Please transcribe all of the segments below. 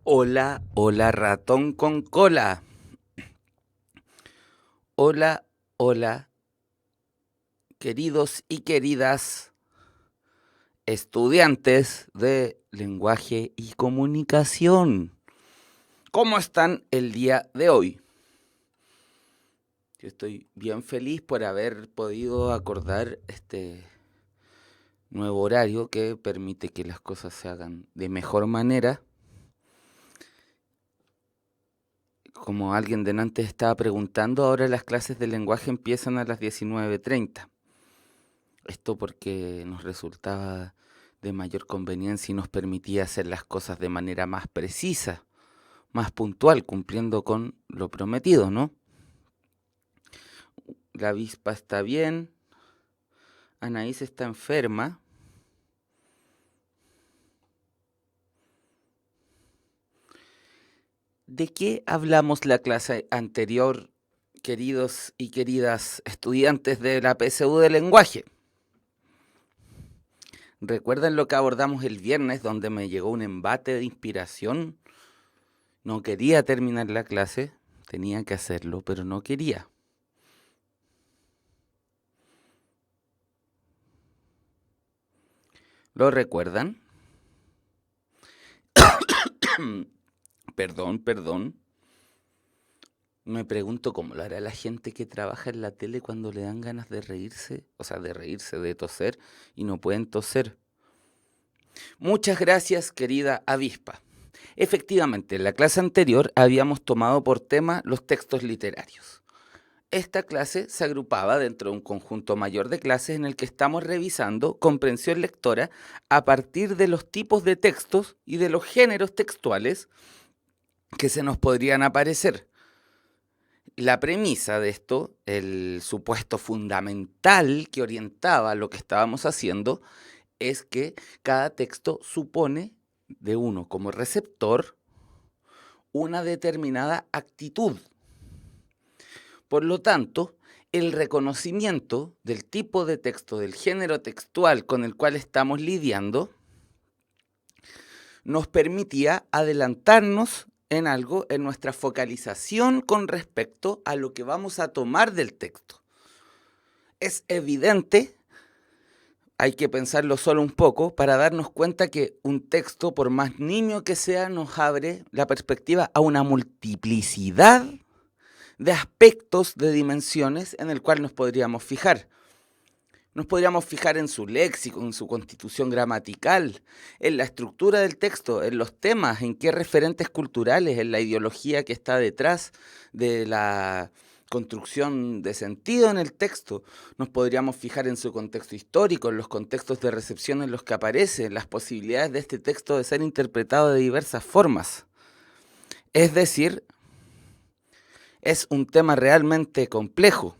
Hola, hola ratón con cola. Hola, hola, queridos y queridas estudiantes de lenguaje y comunicación. ¿Cómo están el día de hoy? Yo estoy bien feliz por haber podido acordar este nuevo horario que permite que las cosas se hagan de mejor manera. Como alguien delante estaba preguntando, ahora las clases de lenguaje empiezan a las 19:30. Esto porque nos resultaba de mayor conveniencia y nos permitía hacer las cosas de manera más precisa, más puntual, cumpliendo con lo prometido, ¿no? La avispa está bien, Anaís está enferma. ¿De qué hablamos la clase anterior, queridos y queridas estudiantes de la PSU de lenguaje? ¿Recuerdan lo que abordamos el viernes, donde me llegó un embate de inspiración? No quería terminar la clase, tenía que hacerlo, pero no quería. ¿Lo recuerdan? Perdón. Me pregunto cómo lo hará la gente que trabaja en la tele cuando le dan ganas de reírse, o sea, de reírse, de toser, y no pueden toser. Muchas gracias, querida avispa. Efectivamente, en la clase anterior habíamos tomado por tema los textos literarios. Esta clase se agrupaba dentro de un conjunto mayor de clases en el que estamos revisando comprensión lectora a partir de los tipos de textos y de los géneros textuales que se nos podrían aparecer. La premisa de esto, el supuesto fundamental que orientaba lo que estábamos haciendo, es que cada texto supone de uno como receptor una determinada actitud. Por lo tanto, el reconocimiento del tipo de texto, del género textual con el cual estamos lidiando, nos permitía adelantarnos en algo en nuestra focalización con respecto a lo que vamos a tomar del texto. Es evidente, hay que pensarlo solo un poco, para darnos cuenta que un texto, por más nimio que sea, nos abre la perspectiva a una multiplicidad de aspectos, de dimensiones en el cual nos podríamos fijar. Nos podríamos fijar en su léxico, en su constitución gramatical, en la estructura del texto, en los temas, en qué referentes culturales, en la ideología que está detrás de la construcción de sentido en el texto. Nos podríamos fijar en su contexto histórico, en los contextos de recepción en los que aparece, en las posibilidades de este texto de ser interpretado de diversas formas. Es decir, es un tema realmente complejo.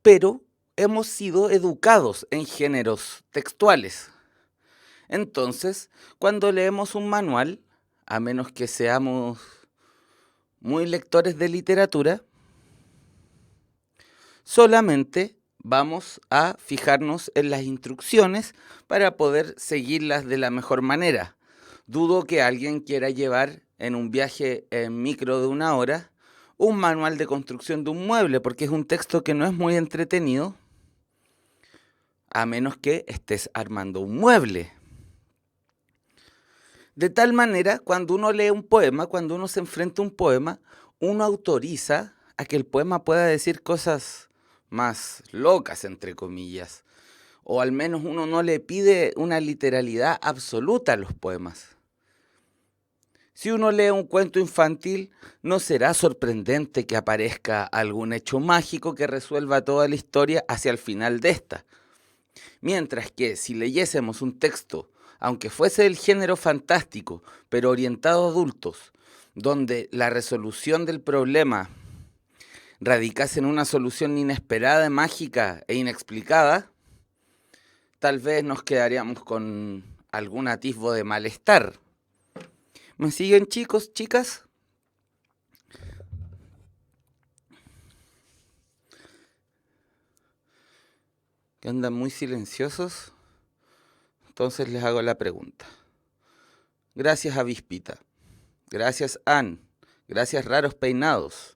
Pero hemos sido educados en géneros textuales. Entonces, cuando leemos un manual, a menos que seamos muy lectores de literatura, solamente vamos a fijarnos en las instrucciones para poder seguirlas de la mejor manera. Dudo que alguien quiera llevar en un viaje en micro de 1 hora un manual de construcción de un mueble, porque es un texto que no es muy entretenido, a menos que estés armando un mueble. De tal manera, cuando uno lee un poema, cuando uno se enfrenta a un poema, uno autoriza a que el poema pueda decir cosas más locas, entre comillas. O al menos uno no le pide una literalidad absoluta a los poemas. Si uno lee un cuento infantil, no será sorprendente que aparezca algún hecho mágico que resuelva toda la historia hacia el final de esta. Mientras que si leyésemos un texto, aunque fuese del género fantástico, pero orientado a adultos, donde la resolución del problema radicase en una solución inesperada, mágica e inexplicada, tal vez nos quedaríamos con algún atisbo de malestar. ¿Me siguen, chicos, chicas? ¿Que andan muy silenciosos? Entonces les hago la pregunta. Gracias, Avispita. Gracias, Ann. Gracias, Raros Peinados.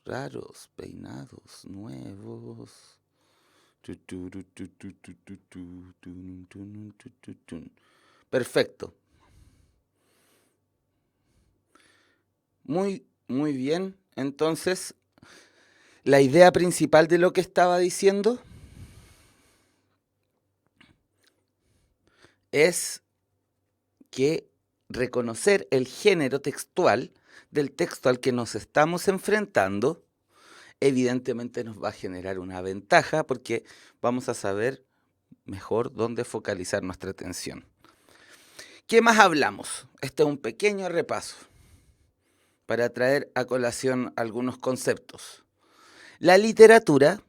Raros Peinados Nuevos. Perfecto. Muy bien. Entonces, la idea principal de lo que estaba diciendo es que reconocer el género textual del texto al que nos estamos enfrentando, evidentemente nos va a generar una ventaja porque vamos a saber mejor dónde focalizar nuestra atención. ¿Qué más hablamos? Este es un pequeño repaso para traer a colación algunos conceptos. La literatura,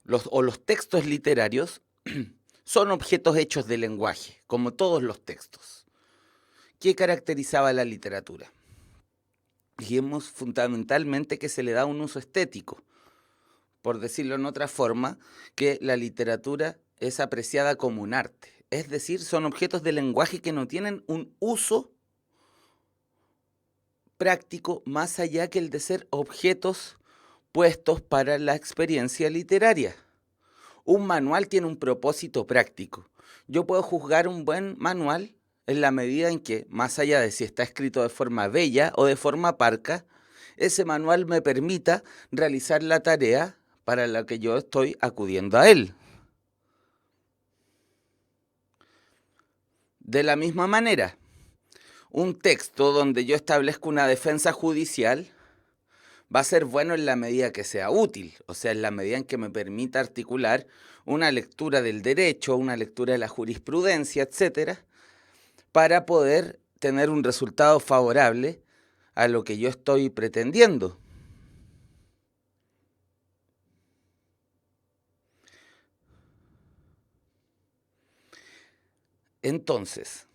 los textos literarios, son objetos hechos de lenguaje, como todos los textos. ¿Qué caracterizaba la literatura? Dijimos fundamentalmente que se le da un uso estético, por decirlo en otra forma, que la literatura es apreciada como un arte. Es decir, son objetos de lenguaje que no tienen un uso práctico más allá que el de ser objetos puestos para la experiencia literaria. Un manual tiene un propósito práctico. Yo puedo juzgar un buen manual en la medida en que, más allá de si está escrito de forma bella o de forma parca, ese manual me permita realizar la tarea para la que yo estoy acudiendo a él. De la misma manera, un texto donde yo establezco una defensa judicial va a ser bueno en la medida que sea útil, o sea, en la medida en que me permita articular una lectura del derecho, una lectura de la jurisprudencia, etcétera, para poder tener un resultado favorable a lo que yo estoy pretendiendo. Entonces,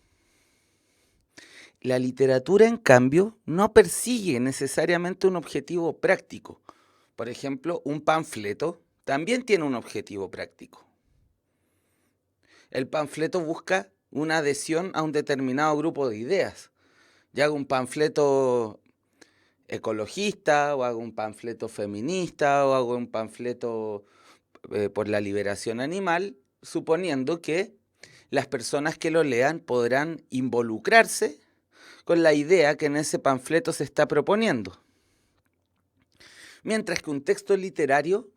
la literatura, en cambio, no persigue necesariamente un objetivo práctico. Por ejemplo, un panfleto también tiene un objetivo práctico. El panfleto busca una adhesión a un determinado grupo de ideas. Yo hago un panfleto ecologista, o hago un panfleto feminista, o hago un panfleto por la liberación animal, suponiendo que las personas que lo lean podrán involucrarse con la idea que en ese panfleto se está proponiendo. Mientras que un texto literario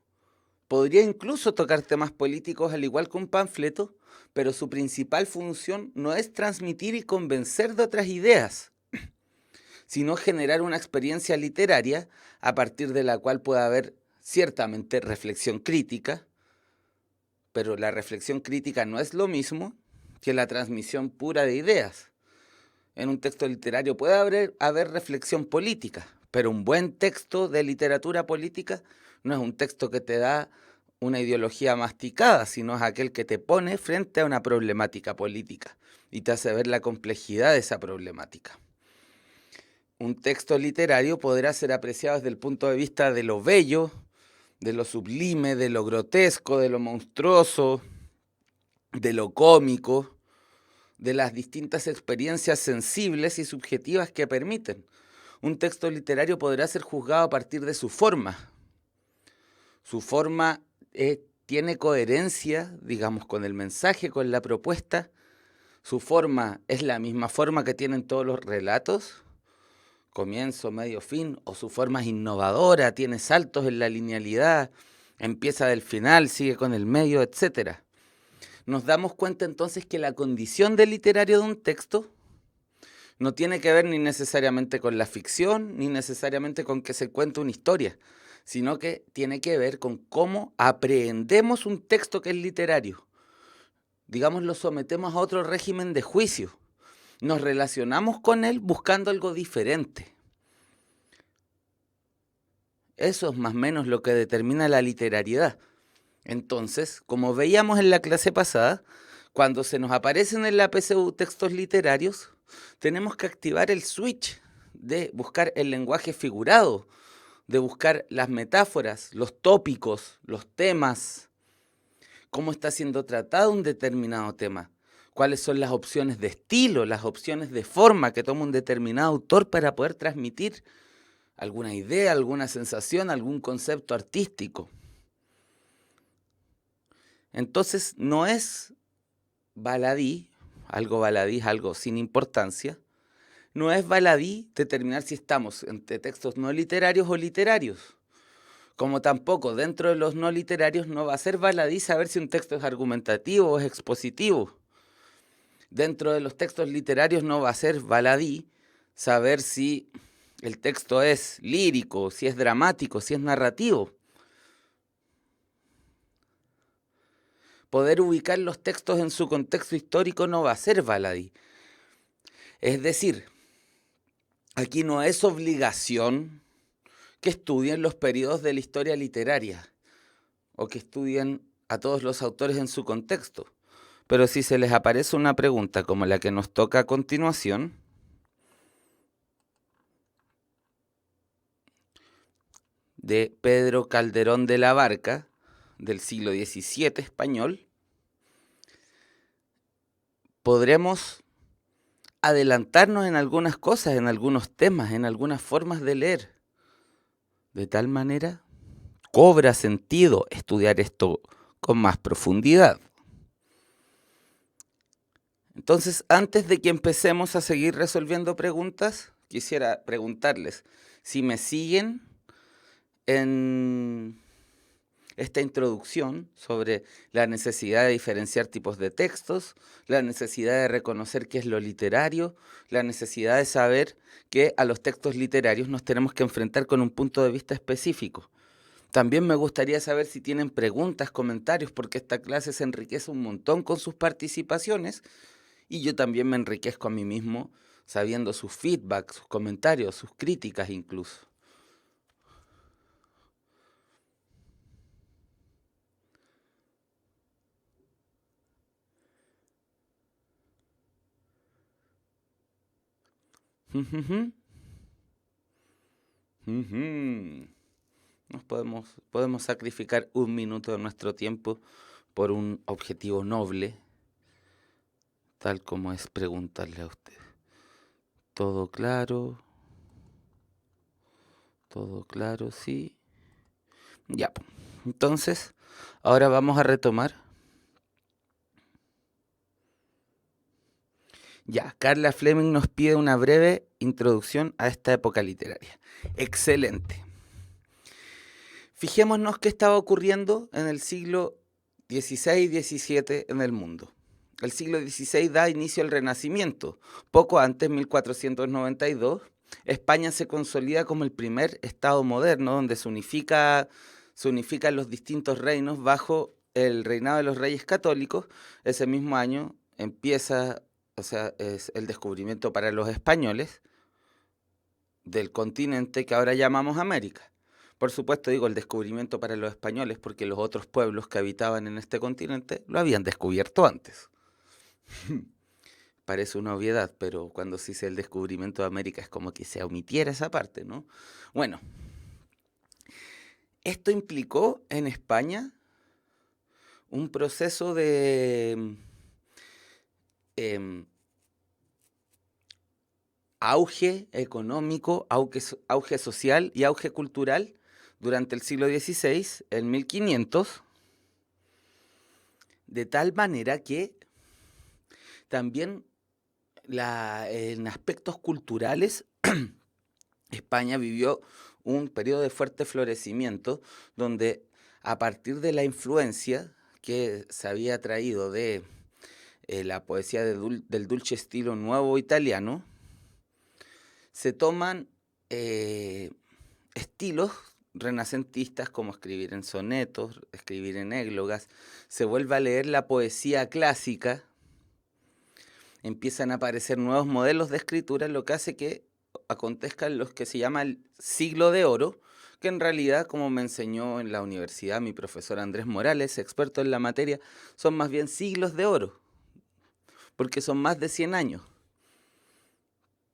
podría incluso tocar temas políticos al igual que un panfleto, pero su principal función no es transmitir y convencer de otras ideas, sino generar una experiencia literaria a partir de la cual pueda haber ciertamente reflexión crítica, pero la reflexión crítica no es lo mismo que la transmisión pura de ideas. En un texto literario puede haber reflexión política, pero un buen texto de literatura política no es un texto que te da una ideología masticada, sino es aquel que te pone frente a una problemática política y te hace ver la complejidad de esa problemática. Un texto literario podrá ser apreciado desde el punto de vista de lo bello, de lo sublime, de lo grotesco, de lo monstruoso, de lo cómico, de las distintas experiencias sensibles y subjetivas que permiten. Un texto literario podrá ser juzgado a partir de su forma. Su forma tiene coherencia, digamos, con el mensaje, con la propuesta. Su forma es la misma forma que tienen todos los relatos, comienzo, medio, fin, o su forma es innovadora, tiene saltos en la linealidad, empieza del final, sigue con el medio, etcétera. Nos damos cuenta entonces que la condición del literario de un texto no tiene que ver ni necesariamente con la ficción, ni necesariamente con que se cuente una historia, sino que tiene que ver con cómo aprehendemos un texto que es literario. Digamos, lo sometemos a otro régimen de juicio. Nos relacionamos con él buscando algo diferente. Eso es más o menos lo que determina la literariedad. Entonces, como veíamos en la clase pasada, cuando se nos aparecen en la PSU textos literarios, tenemos que activar el switch de buscar el lenguaje figurado, de buscar las metáforas, los tópicos, los temas, cómo está siendo tratado un determinado tema. cuáles son las opciones de estilo, las opciones de forma que toma un determinado autor para poder transmitir alguna idea, alguna sensación, algún concepto artístico. Entonces, no es baladí, algo sin importancia, no es baladí determinar si estamos entre textos no literarios o literarios. Como tampoco dentro de los no literarios no va a ser baladí saber si un texto es argumentativo o es expositivo. Dentro de los textos literarios no va a ser baladí saber si el texto es lírico, si es dramático, si es narrativo. Poder ubicar los textos en su contexto histórico no va a ser baladí. Es decir, aquí no es obligación que estudien los periodos de la historia literaria o que estudien a todos los autores en su contexto. Pero si se les aparece una pregunta como la que nos toca a continuación, de Pedro Calderón de la Barca, del siglo XVII español, podremos adelantarnos en algunas cosas, en algunos temas, en algunas formas de leer. De tal manera, cobra sentido estudiar esto con más profundidad. Entonces, antes de que empecemos a seguir resolviendo preguntas, quisiera preguntarles si me siguen en esta introducción sobre la necesidad de diferenciar tipos de textos, la necesidad de reconocer qué es lo literario, la necesidad de saber que a los textos literarios nos tenemos que enfrentar con un punto de vista específico. También me gustaría saber si tienen preguntas, comentarios, porque esta clase se enriquece un montón con sus participaciones y yo también me enriquezco a mí mismo sabiendo sus feedbacks, sus comentarios, sus críticas incluso. Podemos sacrificar un minuto de nuestro tiempo por un objetivo noble, tal como es preguntarle a usted. ¿Todo claro? ¿Todo claro? Sí. Ya. Entonces, ahora vamos a retomar. Ya, Carla Fleming nos pide una breve introducción a esta época literaria. Excelente. Fijémonos qué estaba ocurriendo en el siglo XVI y XVII en el mundo. El siglo XVI da inicio al Renacimiento. Poco antes, 1492, España se consolida como el primer estado moderno donde se unifican los distintos reinos bajo el reinado de los reyes católicos. Ese mismo año empieza, es el descubrimiento para los españoles del continente que ahora llamamos América. Por supuesto, digo el descubrimiento para los españoles porque los otros pueblos que habitaban en este continente lo habían descubierto antes. Parece una obviedad, pero cuando se dice el descubrimiento de América es como que se omitiera esa parte, ¿no? Bueno, esto implicó en España un proceso de auge económico, auge social y auge cultural durante el siglo XVI, en 1500, de tal manera que también en aspectos culturales España vivió un periodo de fuerte florecimiento donde a partir de la influencia que se había traído de la poesía del dulce estilo nuevo italiano, se toman estilos renacentistas como escribir en sonetos, escribir en églogas, se vuelve a leer la poesía clásica, empiezan a aparecer nuevos modelos de escritura, lo que hace que acontezcan los que se llama el siglo de oro, que en realidad, como me enseñó en la universidad mi profesor Andrés Morales, experto en la materia, son más bien siglos de oro, porque son más de 100 años.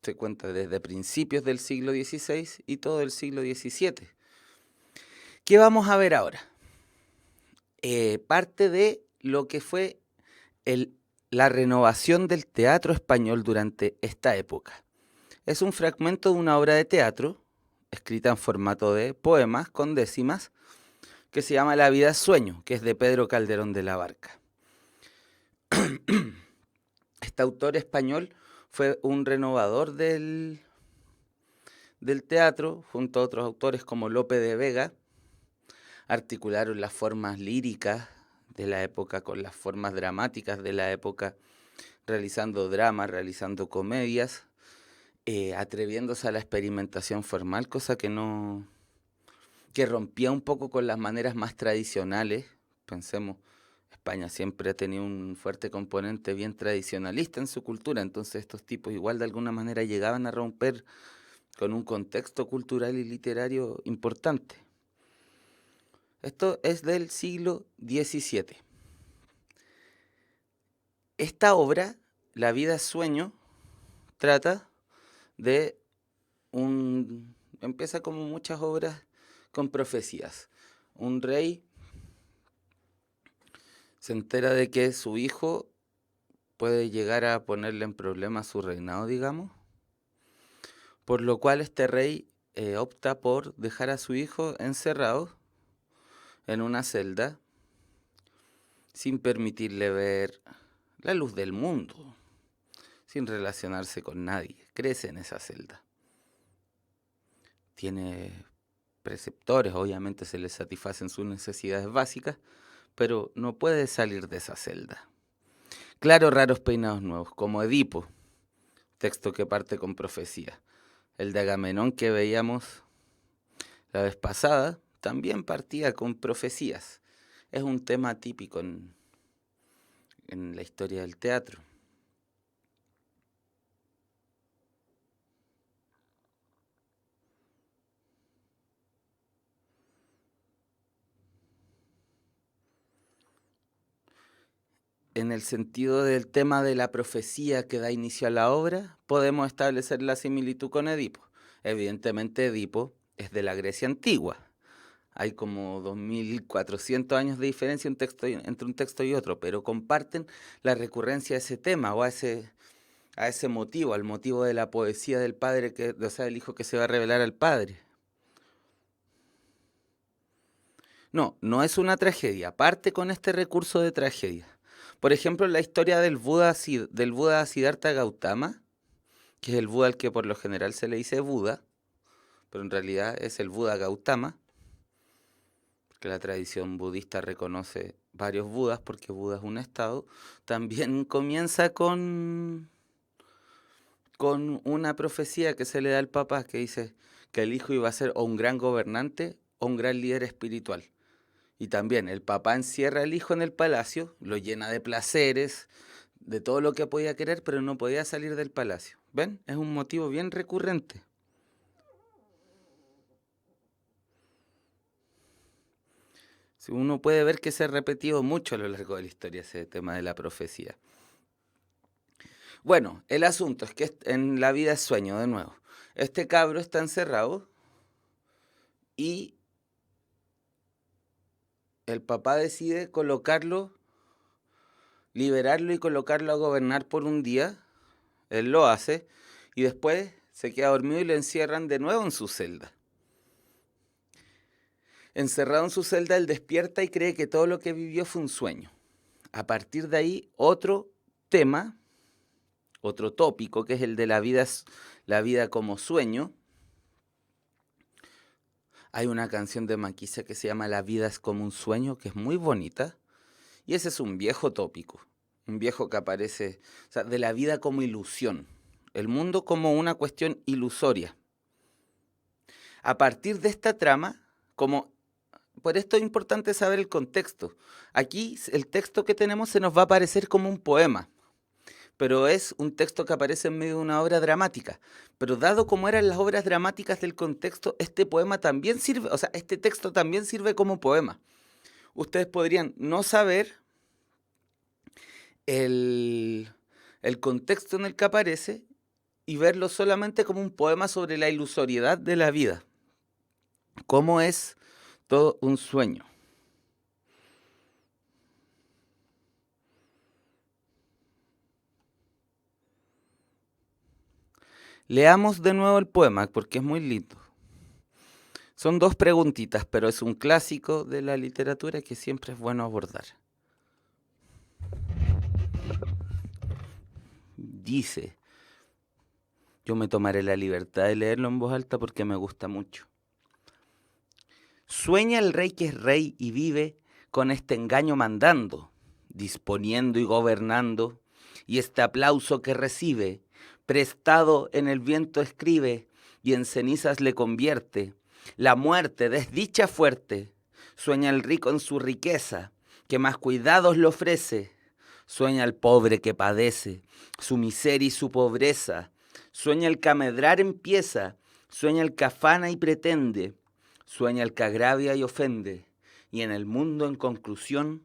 Se cuenta desde principios del siglo XVI y todo el siglo XVII. ¿Qué vamos a ver ahora? Parte de lo que fue la renovación del teatro español durante esta época. Es un fragmento de una obra de teatro, escrita en formato de poemas con décimas, que se llama La vida es sueño, que es de Pedro Calderón de la Barca. Este autor español fue un renovador del teatro, junto a otros autores como Lope de Vega. Articularon las formas líricas de la época con las formas dramáticas de la época, realizando dramas, realizando comedias, atreviéndose a la experimentación formal, cosa que rompía un poco con las maneras más tradicionales. Pensemos, España siempre ha tenido un fuerte componente bien tradicionalista en su cultura, entonces estos tipos igual de alguna manera llegaban a romper con un contexto cultural y literario importante. Esto es del siglo XVII. Esta obra, La vida es sueño, trata de empieza como muchas obras con profecías. Un rey se entera de que su hijo puede llegar a ponerle en problemas su reinado, digamos, por lo cual este rey opta por dejar a su hijo encerrado en una celda sin permitirle ver la luz del mundo, sin relacionarse con nadie. Crece en esa celda. Tiene preceptores, obviamente se le satisfacen sus necesidades básicas, pero no puede salir de esa celda. Claro, raros peinados nuevos, como Edipo, texto que parte con profecía. El de Agamenón que veíamos la vez pasada también partía con profecías. Es un tema típico en la historia del teatro. En el sentido del tema de la profecía que da inicio a la obra, podemos establecer la similitud con Edipo. Evidentemente Edipo es de la Grecia antigua. Hay como 2400 años de diferencia entre un texto y otro, pero comparten la recurrencia a ese tema o a ese motivo, al motivo de la poesía del padre, o sea, del hijo que se va a revelar al padre. No, no es una tragedia, parte con este recurso de tragedia. Por ejemplo, la historia del Buda Siddhartha Gautama, que es el Buda al que por lo general se le dice Buda, pero en realidad es el Buda Gautama, que la tradición budista reconoce varios Budas porque Buda es un estado, también comienza con una profecía que se le da al Papa que dice que el hijo iba a ser o un gran gobernante o un gran líder espiritual. Y también el papá encierra al hijo en el palacio, lo llena de placeres, de todo lo que podía querer, pero no podía salir del palacio. ¿Ven? Es un motivo bien recurrente. Si uno puede ver que se ha repetido mucho a lo largo de la historia ese tema de la profecía. Bueno, el asunto es que en la vida es sueño, de nuevo. Este cabro está encerrado y el papá decide liberarlo y colocarlo a gobernar por un día. Él lo hace y después se queda dormido y lo encierran de nuevo en su celda. Encerrado en su celda, él despierta y cree que todo lo que vivió fue un sueño. A partir de ahí, otro tema, otro tópico, que es el de la vida como sueño. Hay una canción de Maquisa que se llama La vida es como un sueño, que es muy bonita. Y ese es un viejo tópico, un viejo que aparece, o sea, de la vida como ilusión, el mundo como una cuestión ilusoria. A partir de esta trama, por esto es importante saber el contexto. Aquí el texto que tenemos se nos va a aparecer como un poema, pero es un texto que aparece en medio de una obra dramática. Pero dado como eran las obras dramáticas del contexto, este poema también sirve, o sea, este texto también sirve como poema. Ustedes podrían no saber el, el contexto en el que aparece y verlo solamente como un poema sobre la ilusoriedad de la vida. Cómo es todo un sueño. Leamos de nuevo el poema porque es muy lindo. Son dos preguntitas, pero es un clásico de la literatura que siempre es bueno abordar. Dice, yo me tomaré la libertad de leerlo en voz alta porque me gusta mucho. Sueña el rey que es rey y vive con este engaño mandando, disponiendo y gobernando, y este aplauso que recibe, prestado en el viento escribe y en cenizas le convierte. La muerte, desdicha fuerte, sueña el rico en su riqueza, que más cuidados le ofrece. Sueña el pobre que padece, su miseria y su pobreza. Sueña el que a medrar empieza, sueña el que afana y pretende. Sueña el que agravia y ofende. Y en el mundo, en conclusión,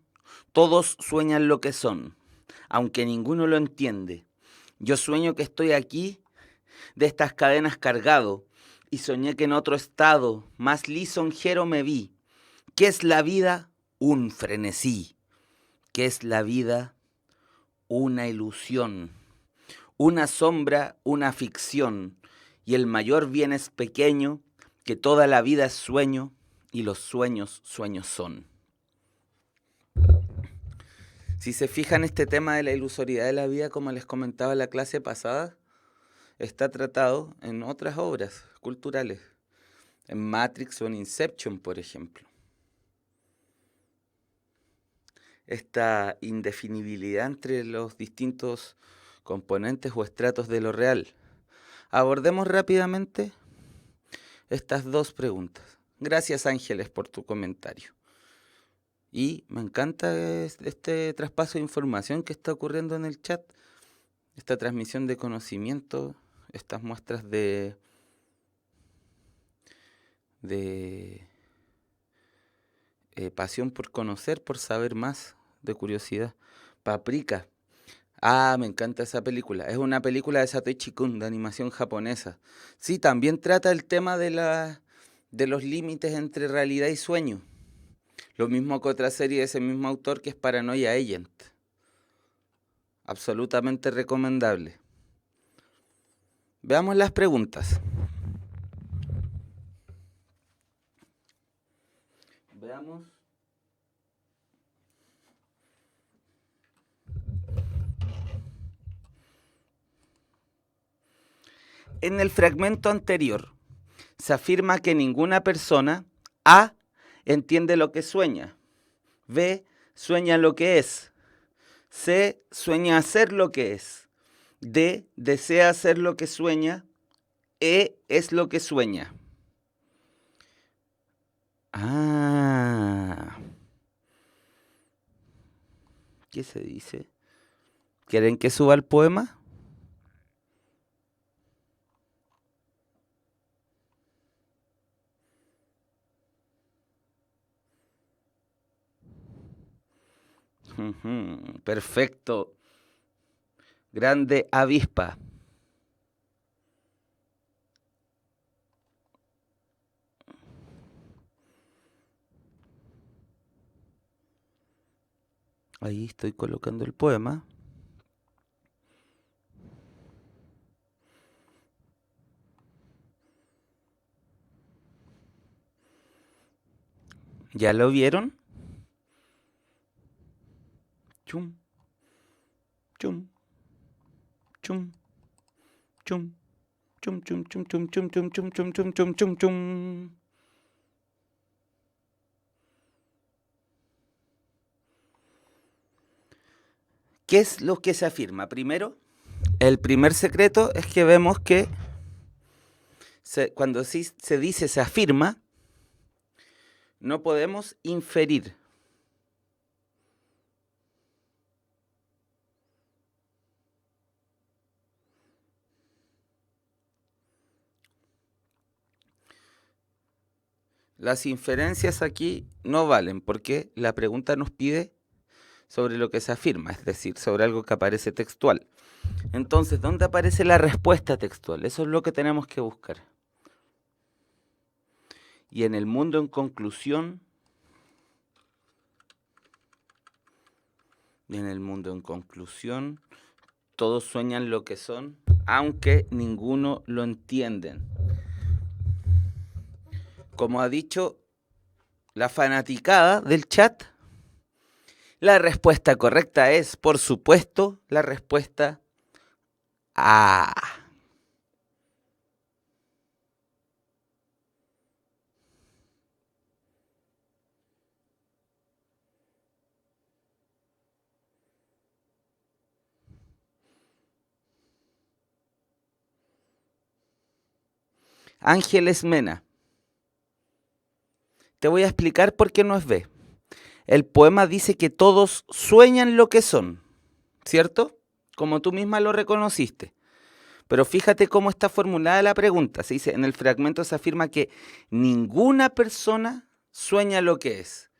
todos sueñan lo que son, aunque ninguno lo entiende. Yo sueño que estoy aquí, de estas cadenas cargado, y soñé que en otro estado, más lisonjero me vi. ¿Qué es la vida? Un frenesí. ¿Qué es la vida? Una ilusión. Una sombra, una ficción. Y el mayor bien es pequeño, que toda la vida es sueño, y los sueños, sueños son. Si se fijan, este tema de la ilusoriedad de la vida, como les comentaba en la clase pasada, está tratado en otras obras culturales, en Matrix o en Inception, por ejemplo. Esta indefinibilidad entre los distintos componentes o estratos de lo real. Abordemos rápidamente estas dos preguntas. Gracias, Ángeles, por tu comentario. Y me encanta este traspaso de información que está ocurriendo en el chat, esta transmisión de conocimiento, estas muestras de pasión por conocer, por saber más, de curiosidad. Paprika. Ah, me encanta esa película. Es una película de Satoshi Kon, de animación japonesa. Sí, también trata el tema de los límites entre realidad y sueño. Lo mismo que otra serie de ese mismo autor que es Paranoia Agent. Absolutamente recomendable. Veamos las preguntas. Veamos. En el fragmento anterior se afirma que ninguna persona A entiende lo que sueña, B sueña lo que es, C sueña hacer lo que es, D desea hacer lo que sueña, E es lo que sueña. Ah, ¿qué se dice? ¿Quieren que suba el poema? Perfecto. Grande avispa. Ahí estoy colocando el poema. ¿Ya lo vieron? Chum, chum, chum, chum, chum, chum, chum, chum, chum, chum, chum, chum, chum, chum, chum, chum. ¿Qué es lo que se afirma? Primero, el primer secreto es que vemos que cuando se dice se afirma, no podemos inferir. Las inferencias aquí no valen porque la pregunta nos pide sobre lo que se afirma, es decir, sobre algo que aparece textual. Entonces, ¿dónde aparece la respuesta textual? Eso es lo que tenemos que buscar. Y en el mundo, en conclusión, todos sueñan lo que son, aunque ninguno lo entienden. Como ha dicho la fanaticada del chat, la respuesta correcta es, por supuesto, la respuesta A. Ángeles Mena. Te voy a explicar por qué no es B. El poema dice que todos sueñan lo que son, ¿cierto? Como tú misma lo reconociste. Pero fíjate cómo está formulada la pregunta. Se dice, en el fragmento se afirma que ninguna persona sueña lo que es.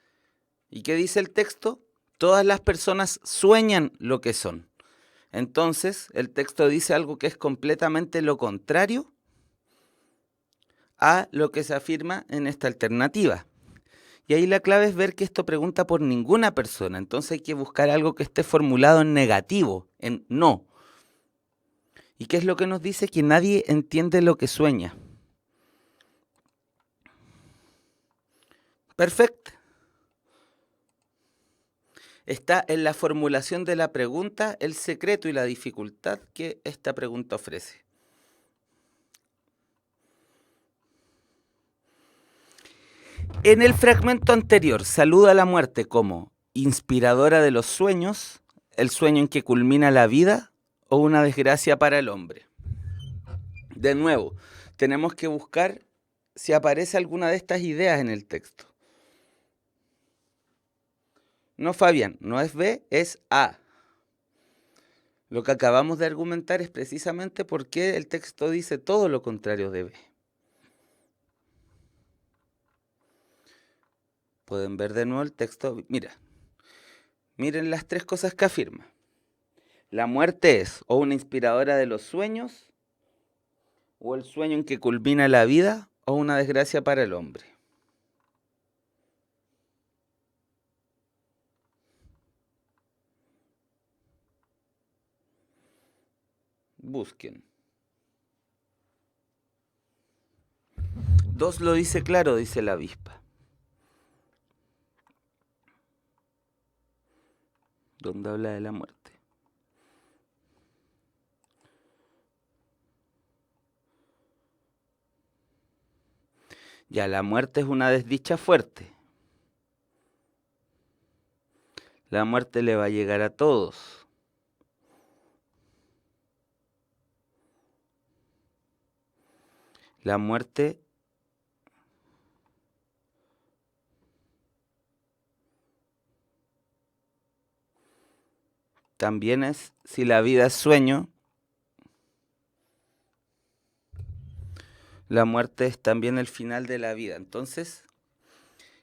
¿Y qué dice el texto? Todas las personas sueñan lo que son. Entonces, el texto dice algo que es completamente lo contrario a lo que se afirma en esta alternativa. Y ahí la clave es ver que esto pregunta por ninguna persona. Entonces hay que buscar algo que esté formulado en negativo, en no. ¿Y qué es lo que nos dice? Que nadie entiende lo que sueña. Perfecto. Está en la formulación de la pregunta el secreto y la dificultad que esta pregunta ofrece. En el fragmento anterior, saluda a la muerte como inspiradora de los sueños, el sueño en que culmina la vida o una desgracia para el hombre. De nuevo, tenemos que buscar si aparece alguna de estas ideas en el texto. No, Fabián, no es B, es A. Lo que acabamos de argumentar es precisamente por qué el texto dice todo lo contrario de B. Pueden ver de nuevo el texto. Miren las tres cosas que afirma. La muerte es o una inspiradora de los sueños, o el sueño en que culmina la vida, o una desgracia para el hombre. Busquen. 2 lo dice claro, dice la avispa. Donde habla de la muerte. Ya, la muerte es una desdicha fuerte. La muerte le va a llegar a todos. La muerte también es, si la vida es sueño, la muerte es también el final de la vida. Entonces,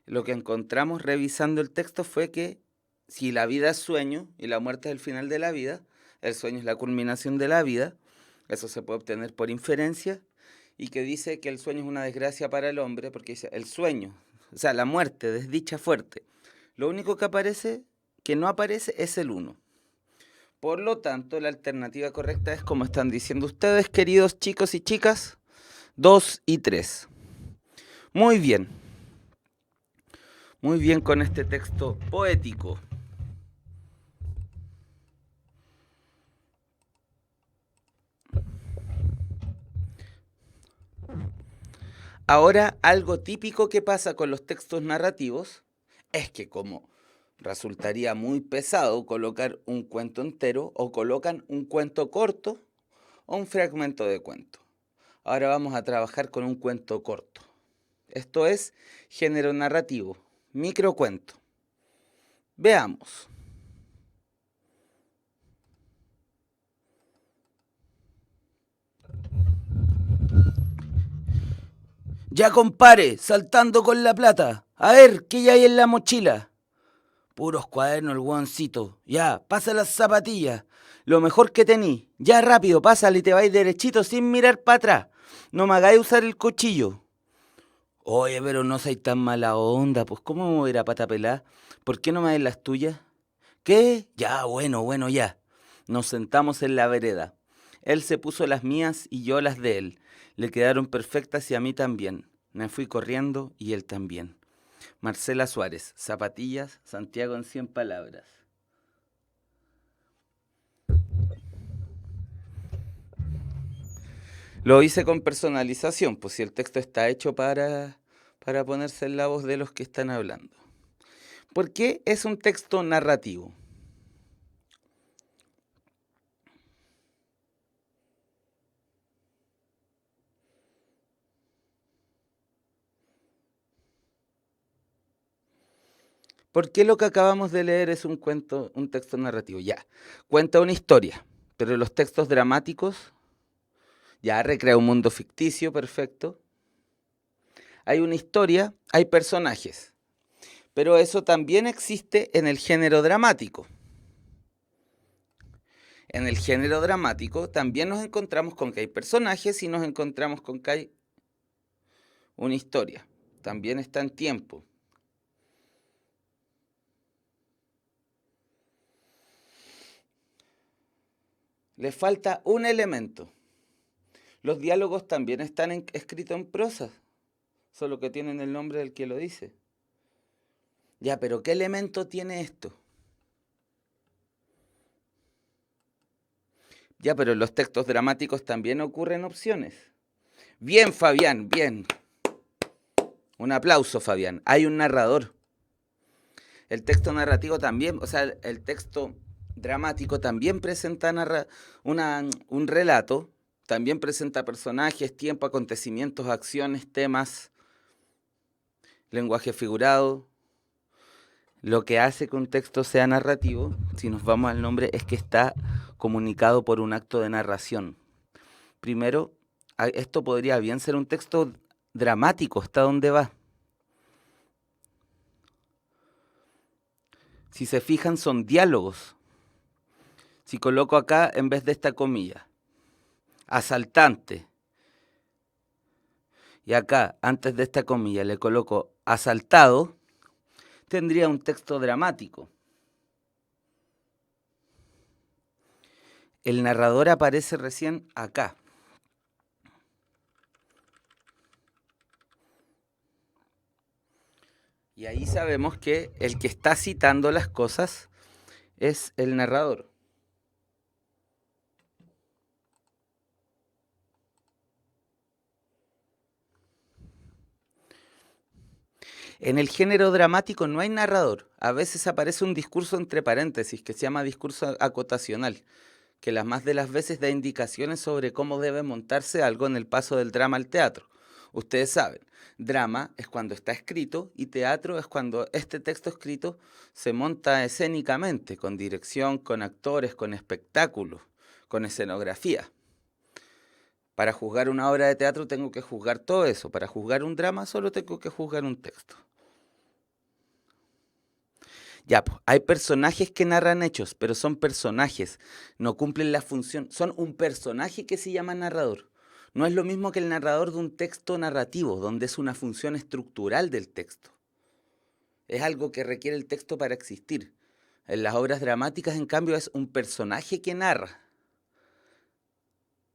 lo que encontramos revisando el texto fue que si la vida es sueño y la muerte es el final de la vida, el sueño es la culminación de la vida, eso se puede obtener por inferencia, y que dice que el sueño es una desgracia para el hombre, porque dice el sueño, o sea, la muerte, desdicha fuerte. Lo único que no aparece es el 1. Por lo tanto, la alternativa correcta es, como están diciendo ustedes, queridos chicos y chicas, 2 y 3. Muy bien. Muy bien con este texto poético. Ahora, algo típico que pasa con los textos narrativos es que como resultaría muy pesado colocar un cuento entero, o colocan un cuento corto o un fragmento de cuento. Ahora vamos a trabajar con un cuento corto. Esto es género narrativo, microcuento. Veamos. Ya, compare, saltando con la plata. A ver, ¿qué hay en la mochila? Puros cuadernos, el guancito. Ya, pasa las zapatillas. Lo mejor que tení. Ya, rápido, pásale y te vais derechito sin mirar para atrás. No me hagáis usar el cuchillo. Oye, pero no sois tan mala onda. Pues, ¿cómo me voy a ir a pata pelá? ¿Por qué no me dais las tuyas? ¿Qué? Ya, bueno, ya. Nos sentamos en la vereda. Él se puso las mías y yo las de él. Le quedaron perfectas y a mí también. Me fui corriendo y él también. Marcela Suárez, Zapatillas, Santiago en 100 palabras. Lo hice con personalización, pues si el texto está hecho para ponerse en la voz de los que están hablando. ¿Por qué es un texto narrativo? ¿Por qué lo que acabamos de leer es un cuento, un texto narrativo? Ya, cuenta una historia, pero los textos dramáticos ya recrea un mundo ficticio, perfecto. Hay una historia, hay personajes, pero eso también existe en el género dramático. En el género dramático también nos encontramos con que hay personajes y nos encontramos con que hay una historia. También está en tiempo. Le falta un elemento. Los diálogos también están escritos en prosa, solo que tienen el nombre del que lo dice. Ya, pero ¿qué elemento tiene esto? Ya, pero en los textos dramáticos también ocurren opciones. Bien, Fabián, bien. Un aplauso, Fabián. Hay un narrador. El texto narrativo también, o sea, el texto dramático también presenta un relato, también presenta personajes, tiempo, acontecimientos, acciones, temas, lenguaje figurado. Lo que hace que un texto sea narrativo, si nos vamos al nombre, es que está comunicado por un acto de narración. Primero, esto podría bien ser un texto dramático, ¿hasta dónde va? Si se fijan, son diálogos. Si coloco acá, en vez de esta comilla, asaltante, y acá, antes de esta comilla, le coloco asaltado, tendría un texto dramático. El narrador aparece recién acá. Y ahí sabemos que el que está citando las cosas es el narrador. En el género dramático no hay narrador. A veces aparece un discurso entre paréntesis que se llama discurso acotacional, que las más de las veces da indicaciones sobre cómo debe montarse algo en el paso del drama al teatro. Ustedes saben, drama es cuando está escrito y teatro es cuando este texto escrito se monta escénicamente, con dirección, con actores, con espectáculos, con escenografía. Para juzgar una obra de teatro tengo que juzgar todo eso. Para juzgar un drama solo tengo que juzgar un texto. Ya, pues, hay personajes que narran hechos, pero son personajes, no cumplen la función, son un personaje que se llama narrador. No es lo mismo que el narrador de un texto narrativo, donde es una función estructural del texto. Es algo que requiere el texto para existir. En las obras dramáticas, en cambio, es un personaje que narra.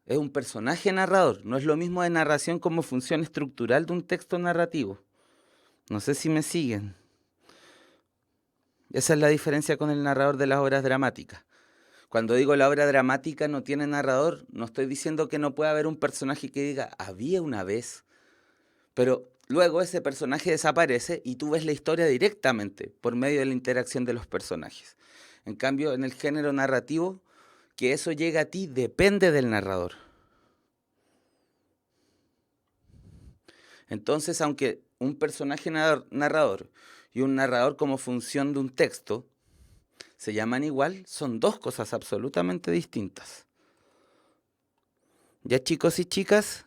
Es un personaje narrador. No es lo mismo de narración como función estructural de un texto narrativo. No sé si me siguen. Esa es la diferencia con el narrador de las obras dramáticas. Cuando digo la obra dramática no tiene narrador, no estoy diciendo que no pueda haber un personaje que diga, había una vez, pero luego ese personaje desaparece y tú ves la historia directamente por medio de la interacción de los personajes. En cambio, en el género narrativo, que eso llegue a ti depende del narrador. Entonces, aunque un personaje narrador y un narrador como función de un texto se llaman igual, son dos cosas absolutamente distintas. Ya chicos y chicas,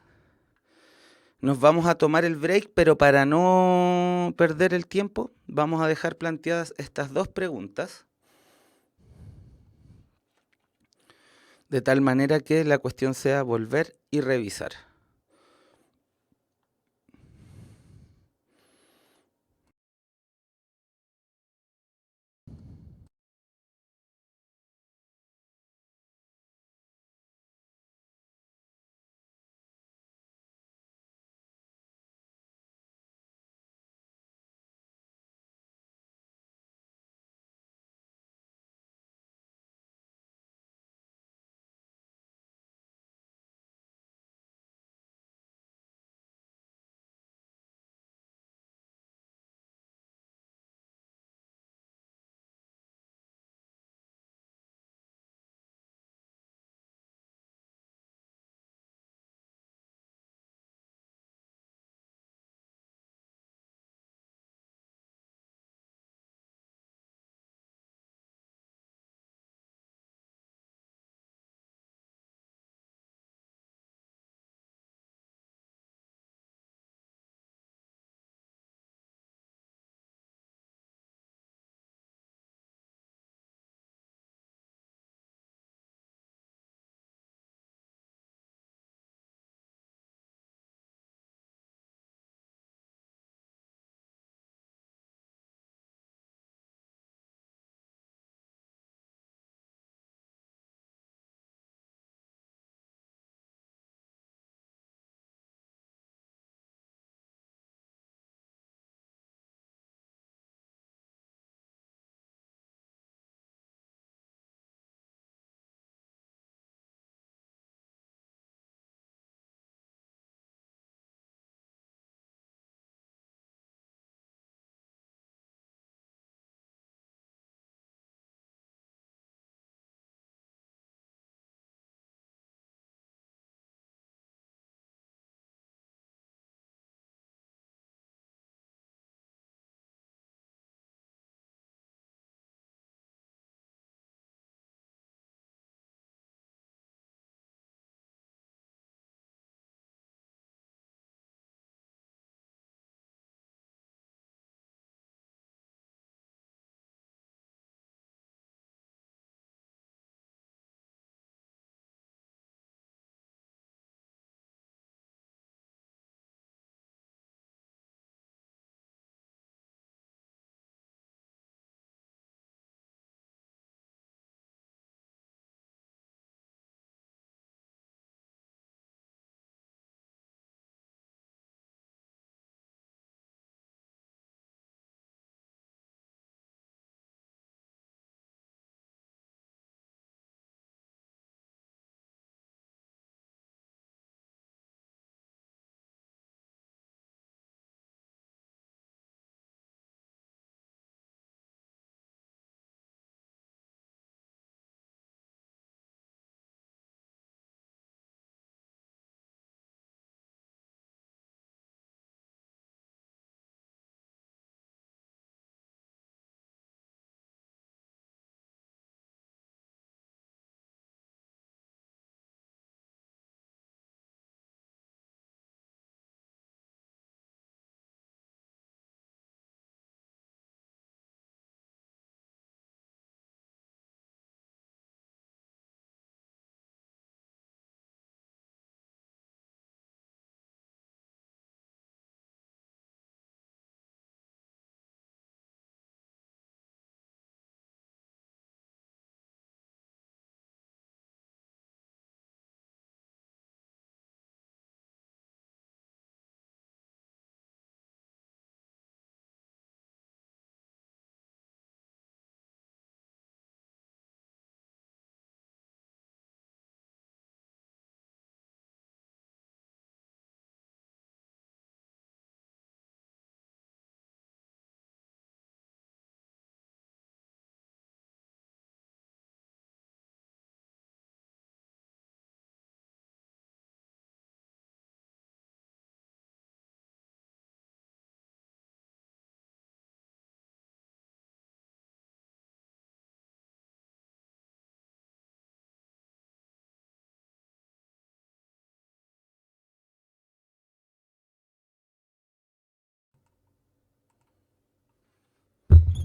nos vamos a tomar el break, pero para no perder el tiempo, vamos a dejar planteadas estas dos preguntas, de tal manera que la cuestión sea volver y revisar.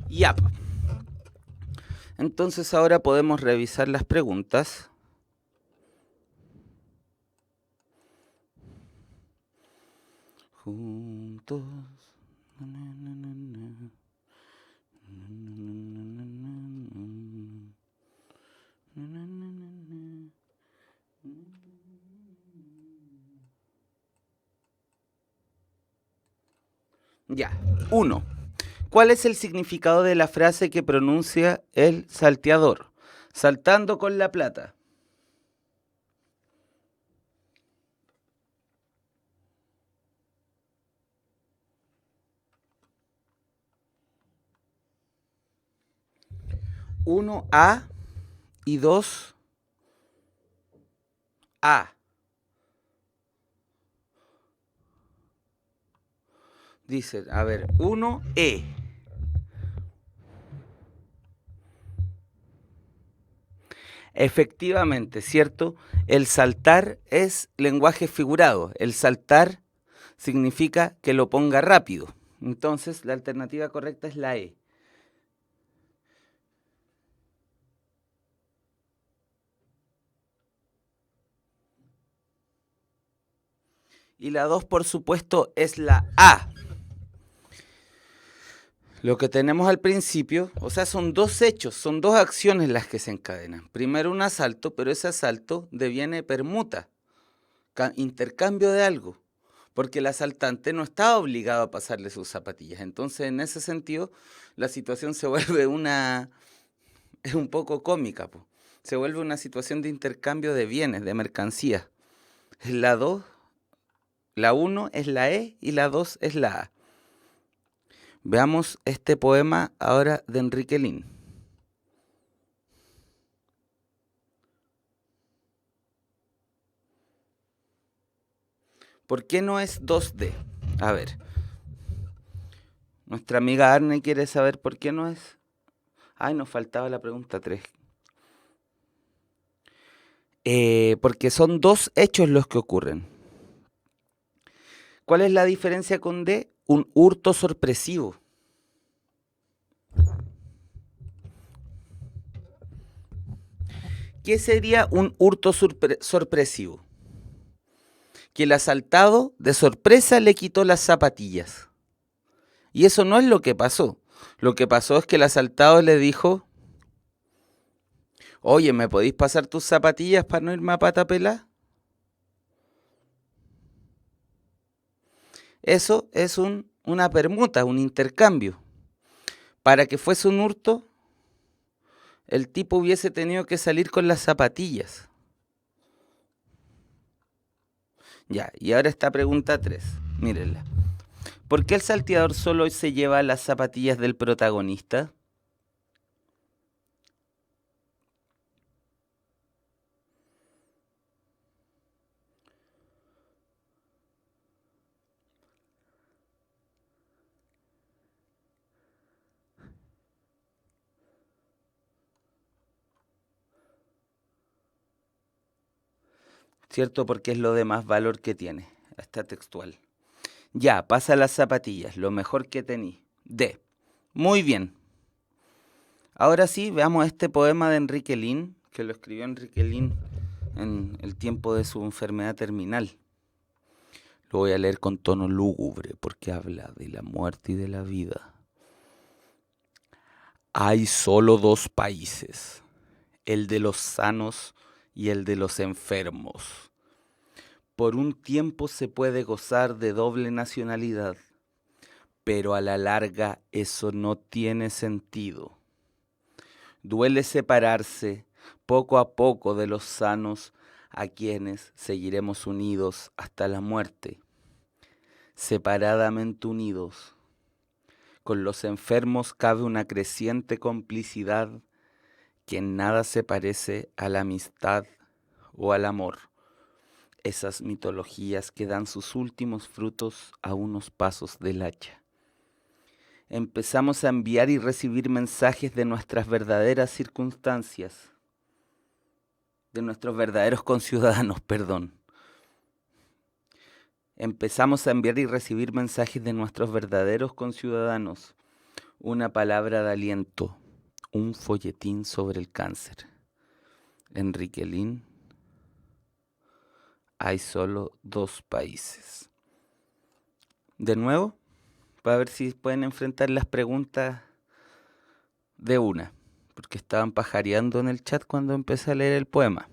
Ya. Entonces ahora podemos revisar las preguntas. Juntos. Ya. 1. ¿Cuál es el significado de la frase que pronuncia el salteador? Saltando con la plata. Uno, A, y 2, A. Dice, a ver, 1, E. Efectivamente, ¿cierto? El saltar es lenguaje figurado. El saltar significa que lo ponga rápido. Entonces, la alternativa correcta es la E. Y la 2, por supuesto, es la A. Lo que tenemos al principio, o sea, son dos hechos, son dos acciones las que se encadenan. Primero un asalto, pero ese asalto deviene permuta, intercambio de algo, porque el asaltante no estaba obligado a pasarle sus zapatillas. Entonces, en ese sentido, la situación se vuelve es un poco cómica, po. Se vuelve una situación de intercambio de bienes, de mercancías. La 2, la 1 es la E y la 2 es la A. Veamos este poema ahora de Enrique Lin. ¿Por qué no es 2D? A ver, nuestra amiga Arne quiere saber por qué no es. Ay, nos faltaba la pregunta 3. Porque son dos hechos los que ocurren. ¿Cuál es la diferencia con D? Un hurto sorpresivo. ¿Qué sería un hurto sorpresivo? Que el asaltado de sorpresa le quitó las zapatillas. Y eso no es lo que pasó. Lo que pasó es que el asaltado le dijo, oye, ¿me podéis pasar tus zapatillas para no irme a pata pelá? Eso es una permuta, un intercambio. Para que fuese un hurto, el tipo hubiese tenido que salir con las zapatillas. Ya, y ahora esta pregunta 3. Mírenla. ¿Por qué el salteador solo se lleva las zapatillas del protagonista? ¿Cierto? Porque es lo de más valor que tiene. Está textual. Ya, pasa las zapatillas, lo mejor que tení. D. Muy bien. Ahora sí, veamos este poema de Enrique Lin, que lo escribió Enrique Lin en el tiempo de su enfermedad terminal. Lo voy a leer con tono lúgubre porque habla de la muerte y de la vida. Hay solo dos países, el de los sanos y el de los enfermos. Por un tiempo se puede gozar de doble nacionalidad, pero a la larga eso no tiene sentido. Duele separarse poco a poco de los sanos a quienes seguiremos unidos hasta la muerte, separadamente unidos. Con los enfermos cabe una creciente complicidad que en nada se parece a la amistad o al amor. Esas mitologías que dan sus últimos frutos a unos pasos del hacha. Empezamos a enviar y recibir mensajes de nuestras verdaderas circunstancias, de nuestros verdaderos conciudadanos, perdón. Empezamos a enviar y recibir mensajes de nuestros verdaderos conciudadanos, Una palabra de aliento, un folletín sobre el cáncer. Enrique Lin. Hay solo 2 países. De nuevo, para ver si pueden enfrentar las preguntas de una, porque estaban pajareando en el chat cuando empecé a leer el poema.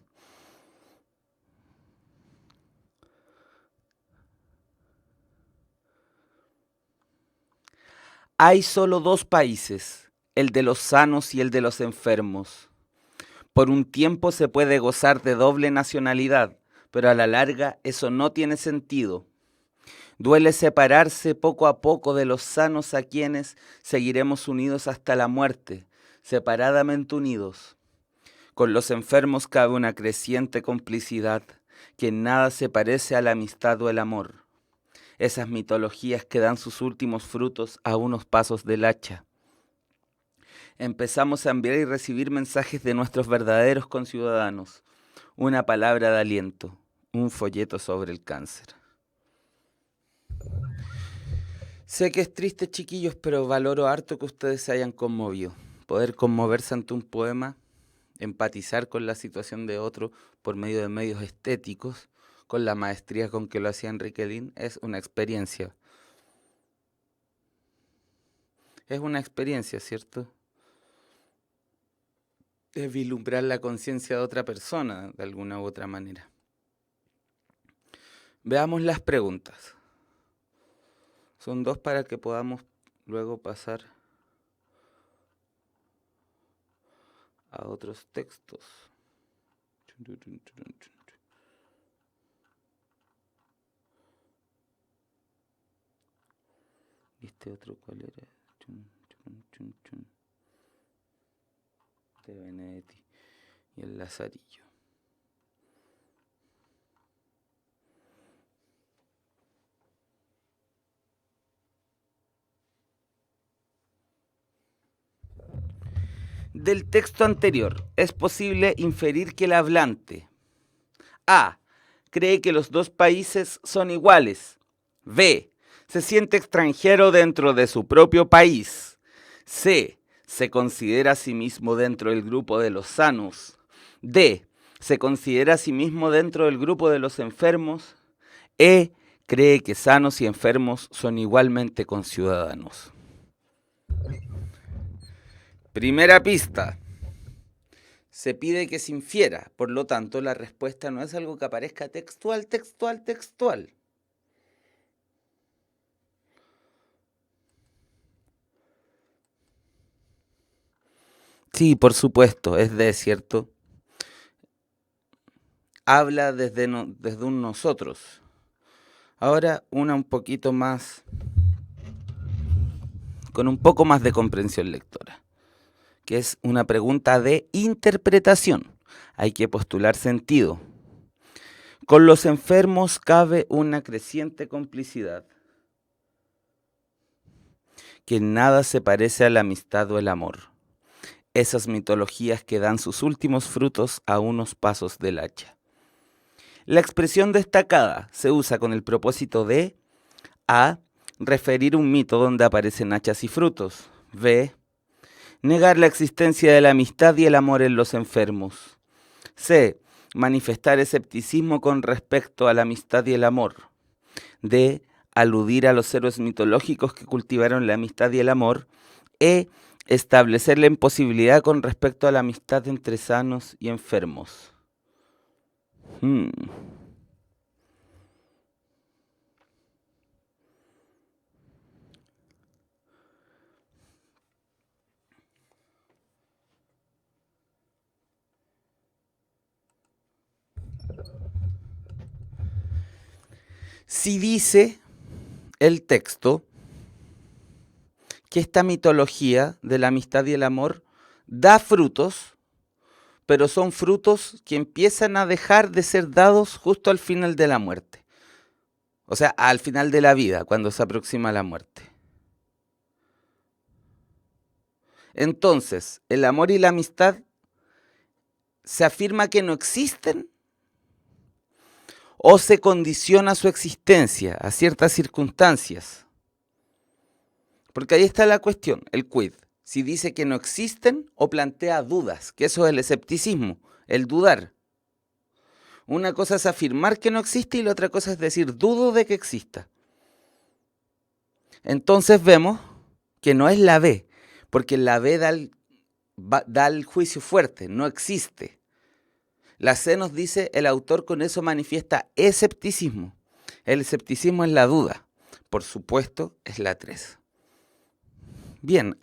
Hay solo 2 países, el de los sanos y el de los enfermos. Por un tiempo se puede gozar de doble nacionalidad, pero a la larga eso no tiene sentido. Duele separarse poco a poco de los sanos a quienes seguiremos unidos hasta la muerte, separadamente unidos. Con los enfermos cabe una creciente complicidad, que en nada se parece a la amistad o el amor. Esas mitologías que dan sus últimos frutos a unos pasos del hacha. Empezamos a enviar y recibir mensajes de nuestros verdaderos conciudadanos. Una palabra de aliento, un folleto sobre el cáncer. Sé que es triste, chiquillos, pero valoro harto que ustedes se hayan conmovido. Poder conmoverse ante un poema, empatizar con la situación de otro por medio de medios estéticos, con la maestría con que lo hacía Enrique Lin, es una experiencia. Es una experiencia, ¿cierto? Es vislumbrar la conciencia de otra persona, de alguna u otra manera. Veamos las preguntas. Son 2 para que podamos luego pasar a otros textos. ¿Y este otro cuál era? De Benedetti y el Lazarillo. Del texto anterior, es posible inferir que el hablante A. cree que los 2 países son iguales. B. se siente extranjero dentro de su propio país. C. se considera a sí mismo dentro del grupo de los sanos. D. se considera a sí mismo dentro del grupo de los enfermos. E. cree que sanos y enfermos son igualmente conciudadanos. Primera pista. Se pide que se infiera, por lo tanto la respuesta no es algo que aparezca textual. Sí, por supuesto, es de cierto. Habla desde un nosotros. Ahora una un poquito más, con un poco más de comprensión lectora, que es una pregunta de interpretación. Hay que postular sentido. Con los enfermos cabe una creciente complicidad, que en nada se parece a la amistad o el amor. Esas mitologías que dan sus últimos frutos a unos pasos del hacha. La expresión destacada se usa con el propósito de A. referir un mito donde aparecen hachas y frutos. B. negar la existencia de la amistad y el amor en los enfermos. C. manifestar escepticismo con respecto a la amistad y el amor. D. aludir a los héroes mitológicos que cultivaron la amistad y el amor. E. establecer la imposibilidad con respecto a la amistad entre sanos y enfermos. Si dice el texto que esta mitología de la amistad y el amor da frutos, pero son frutos que empiezan a dejar de ser dados justo al final de la muerte. O sea, al final de la vida, cuando se aproxima la muerte. Entonces, el amor y la amistad se afirma que no existen o se condiciona su existencia a ciertas circunstancias. Porque ahí está la cuestión, el quid. Si dice que no existen o plantea dudas, que eso es el escepticismo, el dudar. Una cosa es afirmar que no existe y la otra cosa es decir, dudo de que exista. Entonces vemos que no es la B, porque la B da el juicio fuerte, no existe. La C nos dice, el autor con eso manifiesta escepticismo. El escepticismo es la duda. Por supuesto, es la 3. Bien,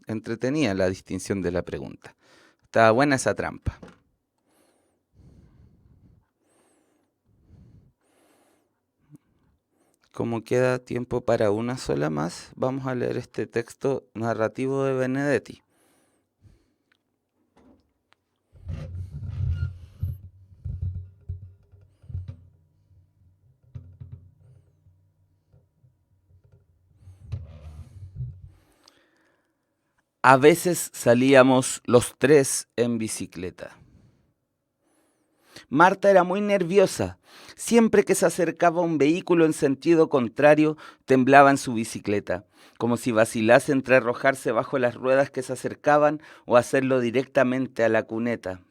entretenida la distinción de la pregunta. Estaba buena esa trampa. Como queda tiempo para una sola más, vamos a leer este texto narrativo de Benedetti. A veces salíamos los 3 en bicicleta. Marta era muy nerviosa. Siempre que se acercaba a un vehículo en sentido contrario, temblaba en su bicicleta, como si vacilase entre arrojarse bajo las ruedas que se acercaban o hacerlo directamente a la cuneta.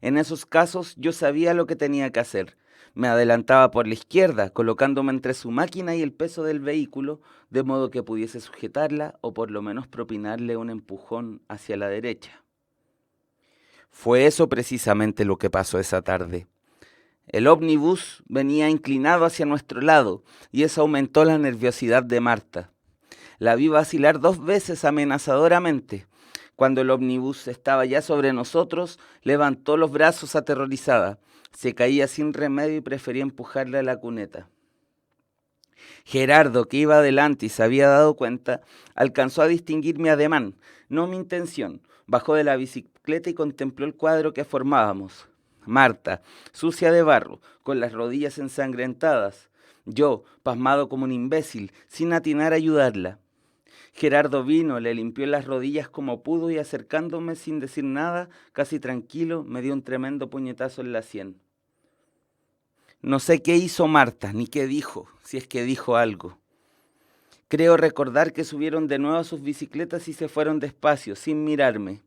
En esos casos yo sabía lo que tenía que hacer. Me adelantaba por la izquierda, colocándome entre su máquina y el peso del vehículo, de modo que pudiese sujetarla o por lo menos propinarle un empujón hacia la derecha. Fue eso precisamente lo que pasó esa tarde. El ómnibus venía inclinado hacia nuestro lado y eso aumentó la nerviosidad de Marta. La vi vacilar 2 veces amenazadoramente. Cuando el ómnibus estaba ya sobre nosotros, levantó los brazos aterrorizada. Se caía sin remedio y prefería empujarle a la cuneta. Gerardo, que iba adelante y se había dado cuenta, alcanzó a distinguir mi ademán, no mi intención. Bajó de la bicicleta y contempló el cuadro que formábamos. Marta, sucia de barro, con las rodillas ensangrentadas. Yo, pasmado como un imbécil, sin atinar a ayudarla. Gerardo vino, le limpió las rodillas como pudo y acercándome sin decir nada, casi tranquilo, me dio un tremendo puñetazo en la sien. No sé qué hizo Marta, ni qué dijo, si es que dijo algo. Creo recordar que subieron de nuevo a sus bicicletas y se fueron despacio, sin mirarme.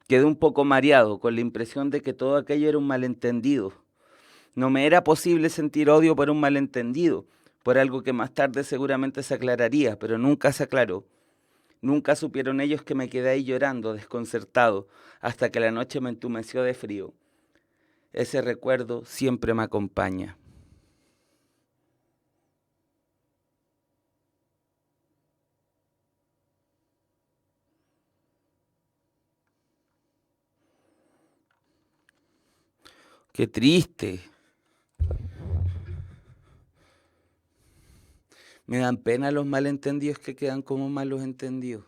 Quedé un poco mareado, con la impresión de que todo aquello era un malentendido. No me era posible sentir odio por un malentendido, por algo que más tarde seguramente se aclararía, pero nunca se aclaró. Nunca supieron ellos que me quedé ahí llorando, desconcertado, hasta que la noche me entumeció de frío. Ese recuerdo siempre me acompaña. Qué triste. Me dan pena los malentendidos que quedan como malos entendidos.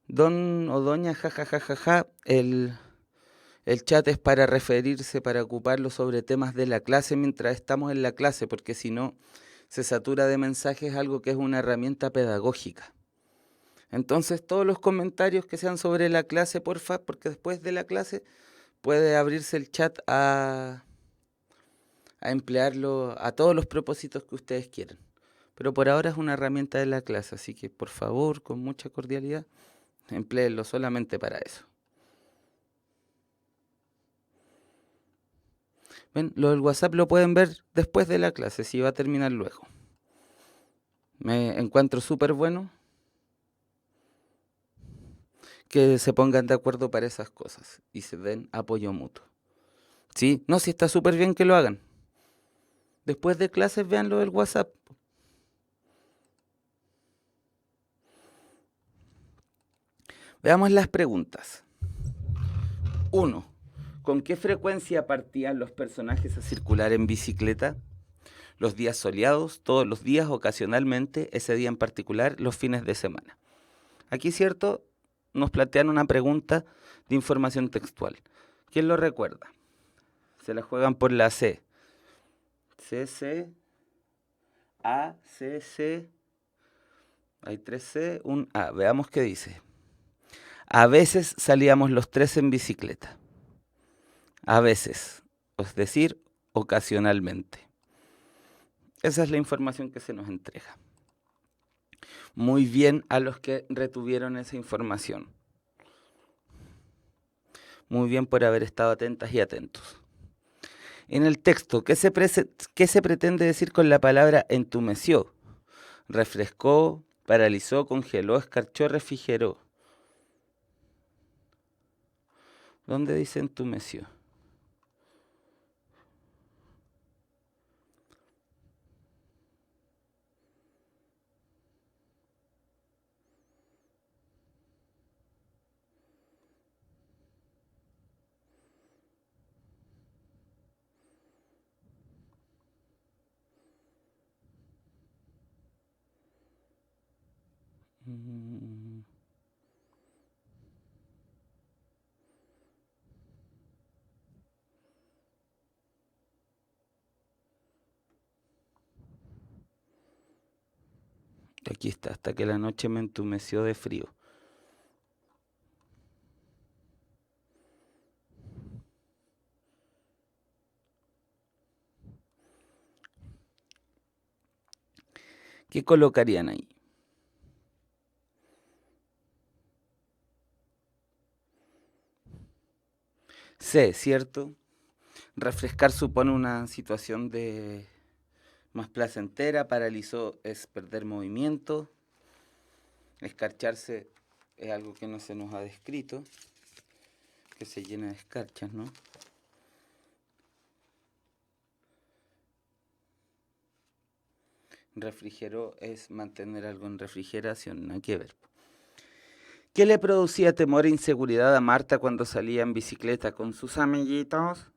Don o doña, jajajajaja, el chat es para referirse, para ocuparlo sobre temas de la clase mientras estamos en la clase, porque si no se satura de mensajes, algo que es una herramienta pedagógica. Entonces todos los comentarios que sean sobre la clase, porfa, porque después de la clase puede abrirse el chat a emplearlo a todos los propósitos que ustedes quieran. Pero por ahora es una herramienta de la clase, así que por favor, con mucha cordialidad, empléenlo solamente para eso. Ven, lo del WhatsApp lo pueden ver después de la clase, si va a terminar luego. Me encuentro súper bueno que se pongan de acuerdo para esas cosas y se den apoyo mutuo. Sí, no, sí está súper bien que lo hagan. Después de clases vean lo del WhatsApp. Veamos las preguntas. 1. ¿Con qué frecuencia partían los personajes a circular en bicicleta? Los días soleados, todos los días, ocasionalmente, ese día en particular, los fines de semana. Aquí, cierto, nos plantean una pregunta de información textual. ¿Quién lo recuerda? Se la juegan por la C. C, A, C. Hay 3 C, un A. Veamos qué dice. A veces salíamos los 3 en bicicleta. A veces, es decir, ocasionalmente. Esa es la información que se nos entrega. Muy bien a los que retuvieron esa información. Muy bien por haber estado atentas y atentos. En el texto, ¿qué se pretende decir con la palabra entumeció? Refrescó, paralizó, congeló, escarchó, refrigeró. ¿Dónde dice entumeció? Aquí está, hasta que la noche me entumeció de frío. ¿Qué colocarían ahí? C, ¿cierto? Refrescar supone una situación de más placentera, paralizó es perder movimiento, escarcharse es algo que no se nos ha descrito, que se llena de escarchas, ¿no? Refrigeró es mantener algo en refrigeración, no hay que ver. ¿Qué le producía temor e inseguridad a Marta cuando salía en bicicleta con sus amiguitos?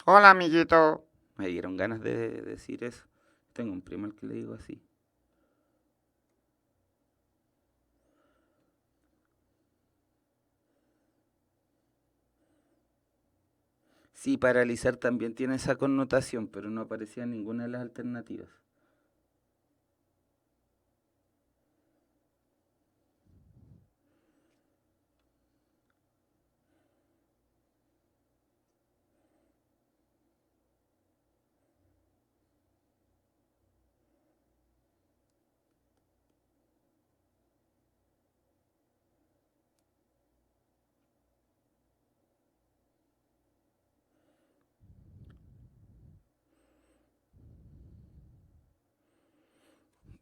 Hola, amiguito. Me dieron ganas de decir eso. Tengo un primo al que le digo así. Sí, paralizar también tiene esa connotación, pero no aparecía ninguna de las alternativas.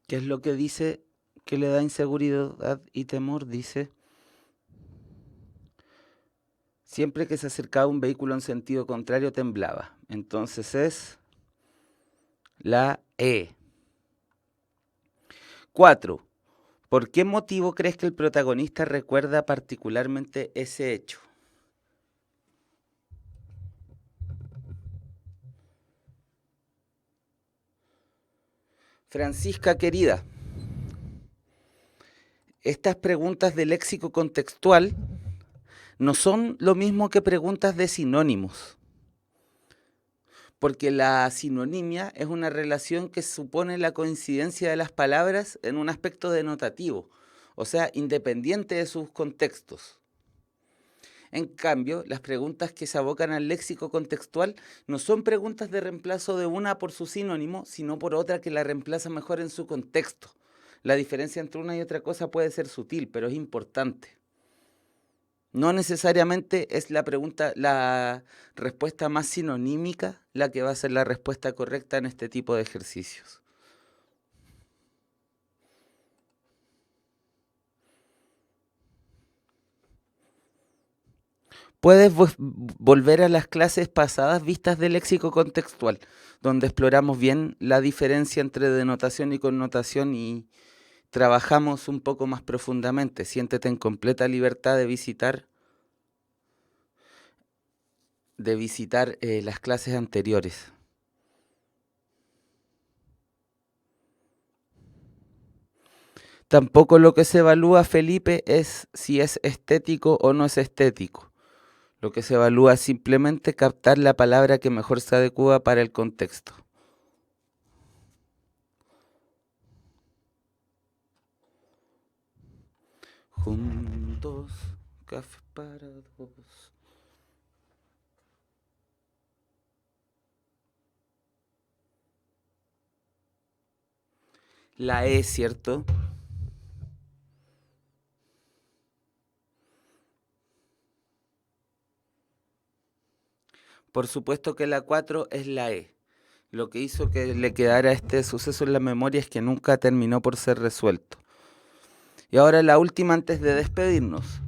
¿Qué es lo que dice que le da inseguridad y temor? Dice, siempre que se acercaba un vehículo en sentido contrario temblaba. Entonces es la E. 4. ¿Por qué motivo crees que el protagonista recuerda particularmente ese hecho? Francisca querida, estas preguntas de léxico contextual no son lo mismo que preguntas de sinónimos, porque la sinonimia es una relación que supone la coincidencia de las palabras en un aspecto denotativo, o sea, independiente de sus contextos. En cambio, las preguntas que se abocan al léxico contextual no son preguntas de reemplazo de una por su sinónimo, sino por otra que la reemplaza mejor en su contexto. La diferencia entre una y otra cosa puede ser sutil, pero es importante. No necesariamente es la respuesta más sinonímica la que va a ser la respuesta correcta en este tipo de ejercicios. Puedes volver a las clases pasadas vistas del léxico contextual, donde exploramos bien la diferencia entre denotación y connotación y trabajamos un poco más profundamente. Siéntete en completa libertad de visitar las clases anteriores. Tampoco lo que se evalúa, Felipe, es si es estético o no es estético. Lo que se evalúa es simplemente captar la palabra que mejor se adecua para el contexto. Juntos, café para dos. La E, ¿cierto? Por supuesto que la 4 es la E. Lo que hizo que le quedara este suceso en la memoria es que nunca terminó por ser resuelto. Y ahora la última antes de despedirnos.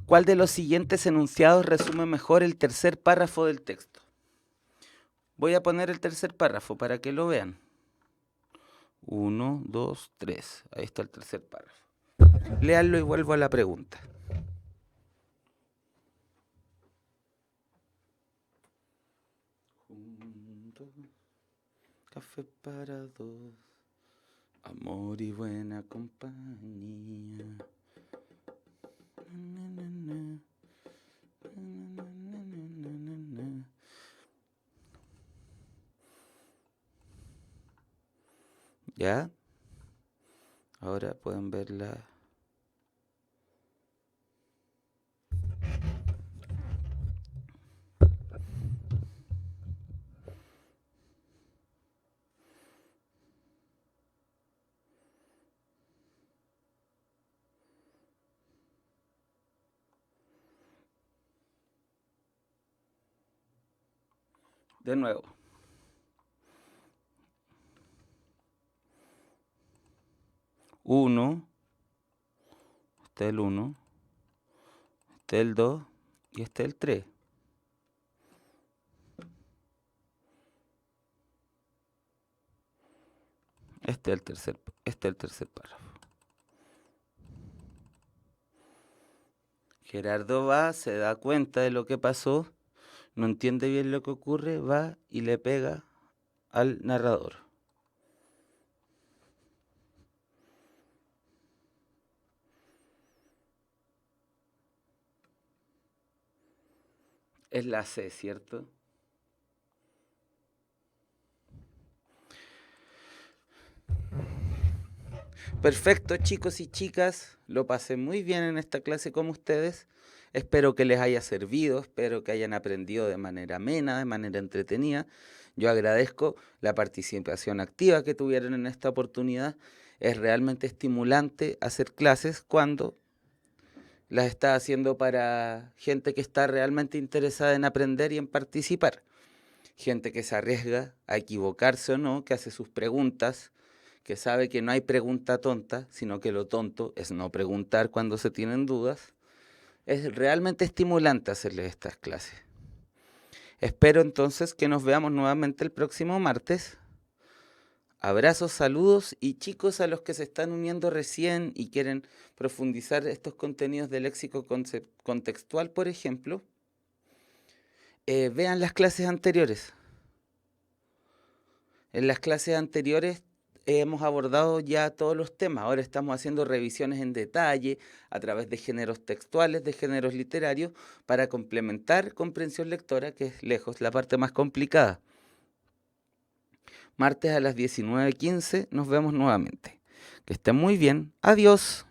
¿Cuál de los siguientes enunciados resume mejor el tercer párrafo del texto? Voy a poner el tercer párrafo para que lo vean. 1, 2, 3. Ahí está el tercer párrafo. Léanlo y vuelvo a la pregunta. Juntos, café para dos, amor y buena compañía. ¿Ya? Ahora pueden verla. De nuevo. 1, este es el 1, este es el 2 y este es el 3. Este es el tercer párrafo. Gerardo va, se da cuenta de lo que pasó, no entiende bien lo que ocurre, va y le pega al narrador. Es la C, ¿cierto? Perfecto, chicos y chicas, lo pasé muy bien en esta clase con ustedes. Espero que les haya servido, espero que hayan aprendido de manera amena, de manera entretenida. Yo agradezco la participación activa que tuvieron en esta oportunidad. Es realmente estimulante hacer clases cuando las está haciendo para gente que está realmente interesada en aprender y en participar. Gente que se arriesga a equivocarse o no, que hace sus preguntas, que sabe que no hay pregunta tonta, sino que lo tonto es no preguntar cuando se tienen dudas. Es realmente estimulante hacerles estas clases. Espero entonces que nos veamos nuevamente el próximo martes. Abrazos, saludos y chicos a los que se están uniendo recién y quieren profundizar estos contenidos de léxico contextual, por ejemplo, vean las clases anteriores. En las clases anteriores hemos abordado ya todos los temas. Ahora estamos haciendo revisiones en detalle a través de géneros textuales, de géneros literarios, para complementar comprensión lectora, que es lejos la parte más complicada. Martes a las 19:15 nos vemos nuevamente. Que estén muy bien. Adiós.